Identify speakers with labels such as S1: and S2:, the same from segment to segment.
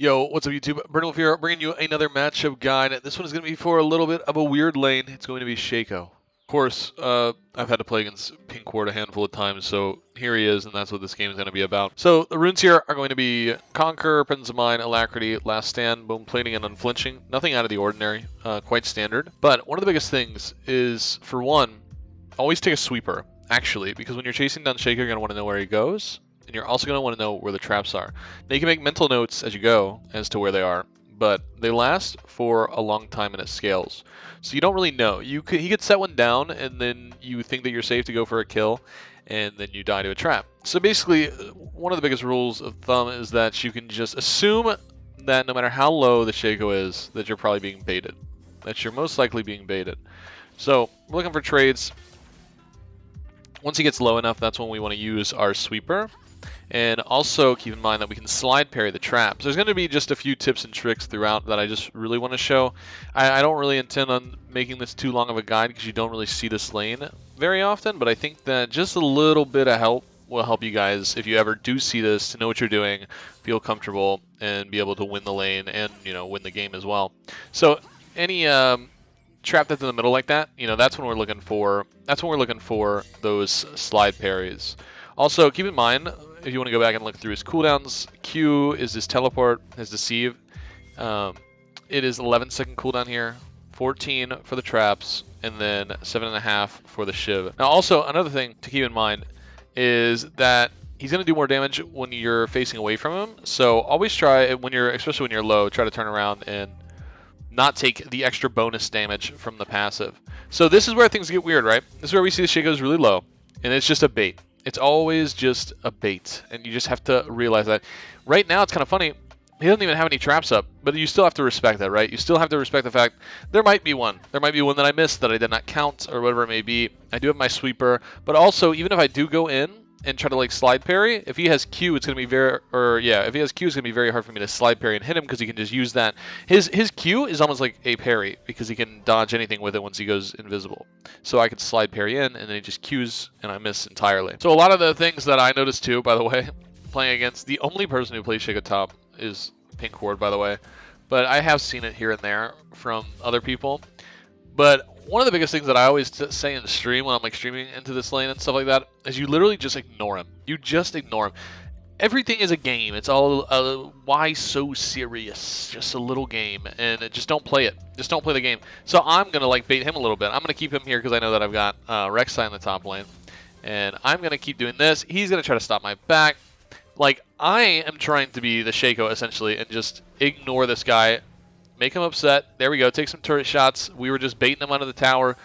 S1: Yo, what's up YouTube? BrennenWolf here, bringing you another matchup guide. This one is going to be for a little bit of a weird lane. It's going to be Shaco. Of course, I've had to play against Pink Ward a handful of times, so here he is, and that's what this game is going to be about. So the runes here are going to be Conquer, Presence of Mind, Alacrity, Last Stand, Bone Plating, and Unflinching. Nothing out of the ordinary, quite standard. But one of the biggest things is, for one, always take a sweeper, actually, because when you're chasing down Shaco, you're going to want to know where he goes. And you're also going to want to know where the traps are. Now you can make mental notes as you go as to where they are, but they last for a long time and it scales. So you don't really know. He could set one down and then you think that you're safe to go for a kill and then you die to a trap. So basically, one of the biggest rules of thumb is that you can just assume that no matter how low the Shaco is, that you're probably being baited. That you're most likely being baited. So we're looking for trades. Once he gets low enough, that's when we want to use our sweeper. And also keep in mind that we can slide parry the traps. There's going to be just a few tips and tricks throughout that I just really want to show. I don't really intend on making this too long of a guide because you don't really see this lane very often, but I think that just a little bit of help will help you guys if you ever do see this to know what you're doing, feel comfortable, and be able to win the lane and, you know, win the game as well. So any trap that's in the middle like that, you know, that's when we're looking for those slide parries. Also, keep in mind, if you want to go back and look through his cooldowns, Q is his teleport, his deceive. It is 11-second cooldown here, 14 for the traps, and then 7.5 for the shiv. Now, also another thing to keep in mind is that he's going to do more damage when you're facing away from him. So always try especially when you're low, try to turn around and not take the extra bonus damage from the passive. So this is where things get weird, right? This is where we see the Shaco is really low, and it's just a bait. It's always just a bait, and you just have to realize that. Right now, it's kind of funny. He doesn't even have any traps up, but you still have to respect that, right? You still have to respect the fact there might be one. There might be one that I missed that I did not count, or whatever it may be. I do have my sweeper, but also, even if I do go in and try to like slide parry, if he has Q, it's going to be if he has Q, it's going to be very hard for me to slide parry and hit him because he can just use that. His Q is almost like a parry because he can dodge anything with it once he goes invisible. So I can slide parry in and then he just Qs and I miss entirely. So a lot of the things that I noticed too, by the way, playing against the only person who plays Shaco top is Pink Ward, by the way, but I have seen it here and there from other people. But one of the biggest things that I always say in the stream when I'm like streaming into this lane and stuff like that is you literally just ignore him. You just ignore him. Everything is a game. It's all why so serious? Just a little game, and just don't play it. Just don't play the game. So I'm gonna like bait him a little bit. I'm gonna keep him here because I know that I've got Rek'Sai in the top lane, and I'm gonna keep doing this. He's gonna try to stop my back. Like I am trying to be the Shaco essentially and just ignore this guy. Make him upset. There we go. Take some turret shots. We were just baiting him under the tower,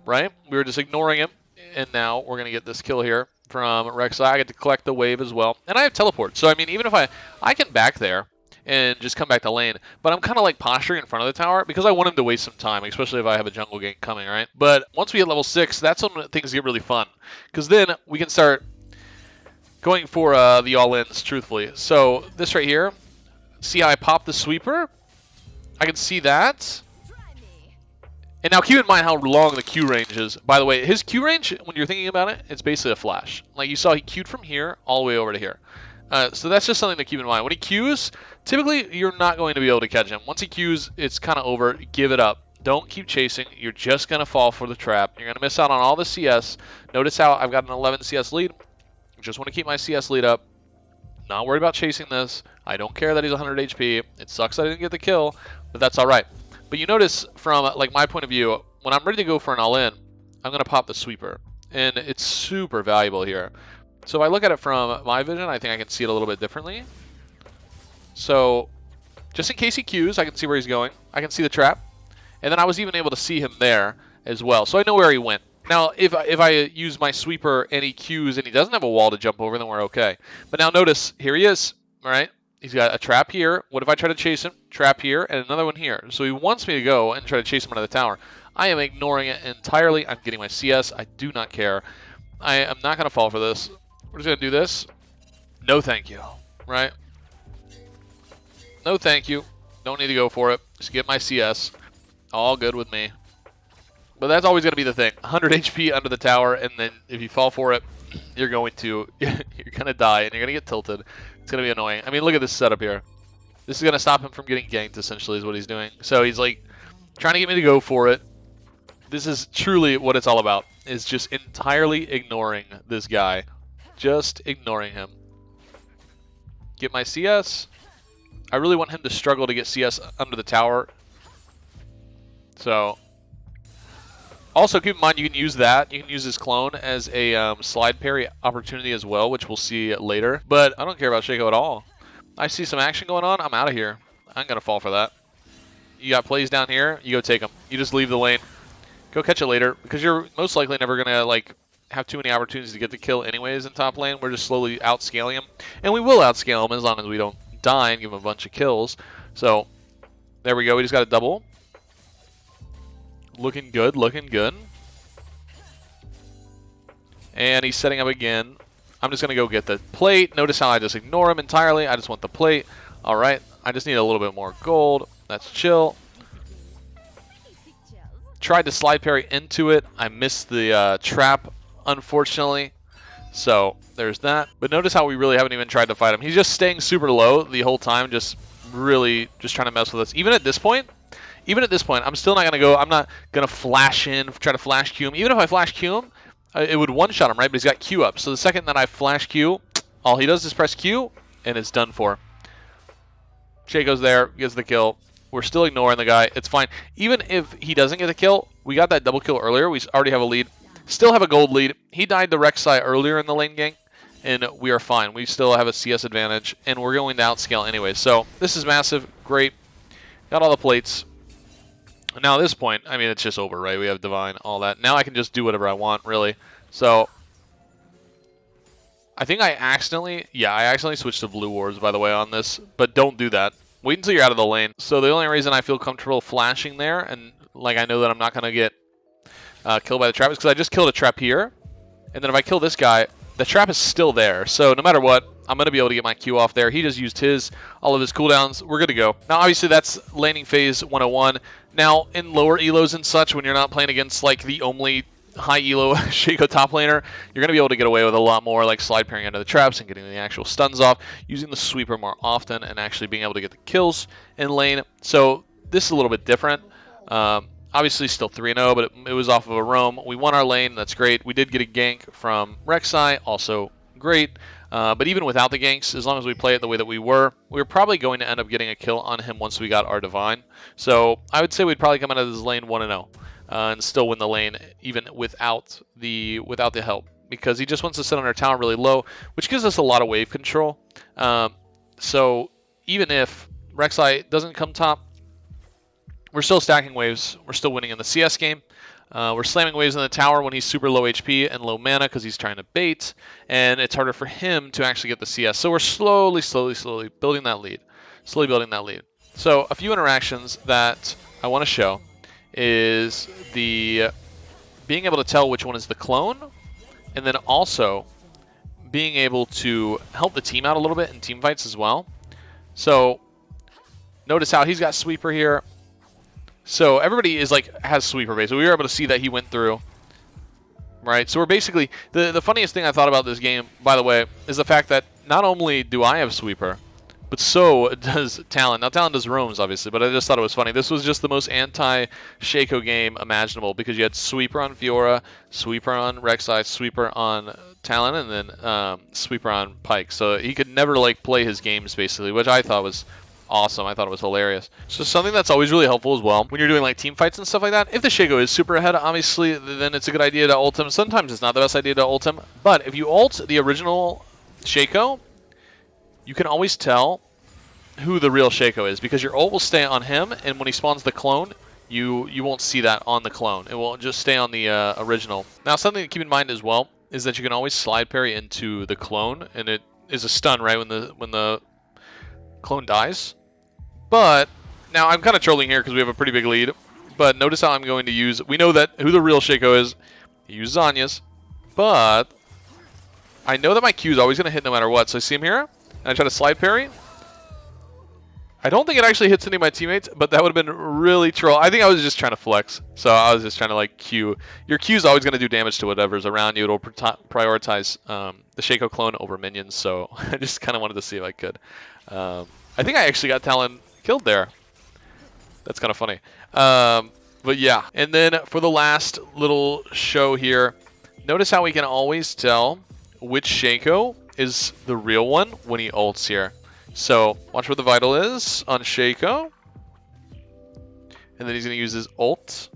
S1: right? We were just ignoring him. And now we're going to get this kill here from Rek'Sai. I get to collect the wave as well. And I have teleport. So, I mean, even if I can back there and just come back to lane. But I'm kind of like posturing in front of the tower because I want him to waste some time, especially if I have a jungle gank coming, right? But once we hit level 6, that's when things get really fun. Because then we can start going for the all-ins, truthfully. So this right here, see how I pop the sweeper? I can see that. And now keep in mind how long the Q range is. By the way, his Q range, when you're thinking about it, it's basically a flash. Like you saw, he Q'd from here all the way over to here. So that's just something to keep in mind. When he Qs, typically you're not going to be able to catch him. Once he Qs, it's kind of over. Give it up. Don't keep chasing. You're just going to fall for the trap. You're going to miss out on all the CS. Notice how I've got an 11 CS lead. Just want to keep my CS lead up. Not worried about chasing this. I don't care that he's 100 HP. It sucks that I didn't get the kill, but that's all right. But you notice from like my point of view, when I'm ready to go for an all-in, I'm going to pop the sweeper, and it's super valuable here. So if I look at it from my vision, I think I can see it a little bit differently. So just in case he Qs, I can see where he's going. I can see the trap, and then I was even able to see him there as well. So I know where he went. Now, if I use my sweeper and he Qs and he doesn't have a wall to jump over, then we're okay. But now notice, here he is, all right? He's got a trap here. What if I try to chase him? Trap here, and another one here. So he wants me to go and try to chase him out of the tower. I am ignoring it entirely. I'm getting my CS. I do not care. I am not going to fall for this. We're just going to do this. No thank you, right? No thank you. Don't need to go for it. Just get my CS. All good with me. But that's always going to be the thing. 100 HP under the tower, and then if you fall for it, you're going to die, and you're going to get tilted. It's going to be annoying. I mean, look at this setup here. This is going to stop him from getting ganked, essentially, is what he's doing. So he's like trying to get me to go for it. This is truly what it's all about, is just entirely ignoring this guy. Just ignoring him. Get my CS. I really want him to struggle to get CS under the tower. So, also keep in mind you can use that. You can use his clone as a slide parry opportunity as well, which we'll see later. But I don't care about Shaco at all. I see some action going on. I'm out of here. I ain't going to fall for that. You got plays down here. You go take them. You just leave the lane. Go catch it later, because you're most likely never going to like have too many opportunities to get the kill anyways in top lane. We're just slowly outscaling him. And we will outscale him as long as we don't die and give him a bunch of kills. So, there we go. We just got a double. Looking good, looking good. And he's setting up again. I'm just going to go get the plate. Notice how I just ignore him entirely. I just want the plate. All right. I just need a little bit more gold. That's chill. Tried to slide parry into it. I missed the trap, unfortunately. So there's that. But notice how we really haven't even tried to fight him. He's just staying super low the whole time, just really just trying to mess with us. Even at this point, I'm still not going to go. I'm not going to flash in, try to flash Q him. Even if I flash Q him, it would one-shot him, right? But he's got Q up. So the second that I flash Q, all he does is press Q, and it's done for. Shaco's there, gets the kill. We're still ignoring the guy. It's fine. Even if he doesn't get the kill, we got that double kill earlier. We already have a lead. Still have a gold lead. He died to Rek'Sai earlier in the lane gank, and we are fine. We still have a CS advantage, and we're going to outscale anyway. So this is massive. Great. Got all the plates. Now at this point, I mean, it's just over, right? We have Divine, all that. Now I can just do whatever I want, really. So I think I accidentally switched to Blue Wards, by the way, on this. But don't do that. Wait until you're out of the lane. So the only reason I feel comfortable flashing there, and like I know that I'm not going to get killed by the trap, is because I just killed a trap here. And then if I kill this guy, the trap is still there. So no matter what, I'm going to be able to get my Q off there. He just used all of his cooldowns. We're good to go. Now, obviously, that's laning phase 101. Now, in lower elos and such, when you're not playing against like the only high elo Shaco top laner, you're going to be able to get away with a lot more, like slide parrying under the traps and getting the actual stuns off, using the sweeper more often, and actually being able to get the kills in lane. So this is a little bit different. Obviously still 3-0, but it was off of a roam. We won our lane. That's great. We did get a gank from Rek'Sai, also great. But even without the ganks, as long as we play it the way that we were probably going to end up getting a kill on him once we got our Divine. So I would say we'd probably come out of this lane 1-0 and still win the lane even without the help, because he just wants to sit on our tower really low, which gives us a lot of wave control. So even if Rek'Sai doesn't come top, we're still stacking waves. We're still winning in the CS game. We're slamming waves in the tower when he's super low HP and low mana because he's trying to bait, and it's harder for him to actually get the CS. So we're slowly building that lead. So a few interactions that I want to show is the being able to tell which one is the clone, and then also being able to help the team out a little bit in team fights as well. So notice how he's got sweeper here. So everybody is has sweeper base. So we were able to see that he went through, right? So we're basically, the funniest thing I thought about this game, by the way, is the fact that not only do I have sweeper, but so does Talon. Now Talon does roams, obviously, but I just thought it was funny. This was just the most anti-Shaco game imaginable, because you had sweeper on Fiora, sweeper on Rek'Sai, sweeper on Talon, and then sweeper on Pyke. So he could never play his games, basically, which I thought was awesome. I thought it was hilarious. So something that's always really helpful as well when you're doing team fights and stuff like that, if the Shaco is super ahead, obviously, then it's a good idea to ult him. Sometimes it's not the best idea to ult him, but if you ult the original Shaco, you can always tell who the real Shaco is, because your ult will stay on him, and when he spawns the clone, you won't see that on the clone. It will just stay on the original. Now, something to keep in mind as well is that you can always slide parry into the clone, and it is a stun, right, when the clone dies. But now I'm kind of trolling here because we have a pretty big lead. But notice how I'm going to use, we know that who the real Shaco is. He uses Zanya's, but I know that my Q is always going to hit no matter what. So I see him here, and I try to slide parry. I don't think it actually hits any of my teammates, but that would have been really troll. I think I was just trying to flex. So I was just trying to Q. Your Q is always going to do damage to whatever's around you. It'll prioritize the Shaco clone over minions. So I just kind of wanted to see if I could. I think I actually got Talon killed there. That's kind of funny. But yeah, and then for the last little show here, notice how we can always tell which Shaco is the real one when he ults here. So watch where the Vital is on Shaco. And then he's going to use his ult.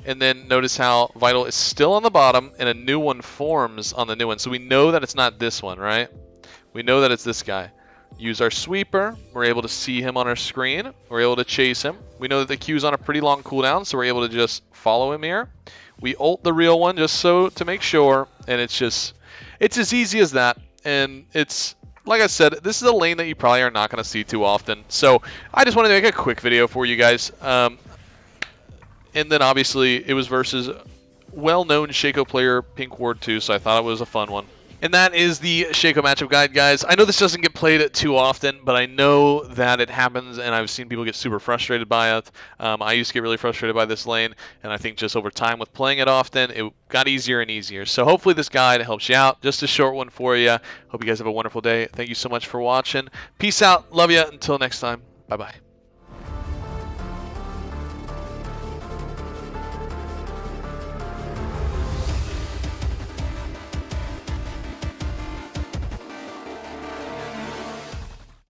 S1: And then notice how Vital is still on the bottom and a new one forms on the new one. So we know that it's not this one, right? We know that it's this guy. Use our sweeper. We're able to see him on our screen. We're able to chase him. We know that the Q's on a pretty long cooldown, so we're able to just follow him here. We ult the real one just so to make sure, and it's as easy as that. And it's, like I said, this is a lane that you probably are not going to see too often. So I just wanted to make a quick video for you guys. And then obviously it was versus well-known Shaco player Pink Ward 2, so I thought it was a fun one. And that is the Shaco matchup guide, guys. I know this doesn't get played too often, but I know that it happens, and I've seen people get super frustrated by it. I used to get really frustrated by this lane, and I think just over time with playing it often, it got easier and easier. So hopefully this guide helps you out. Just a short one for you. Hope you guys have a wonderful day. Thank you so much for watching. Peace out. Love you. Until next time. Bye-bye.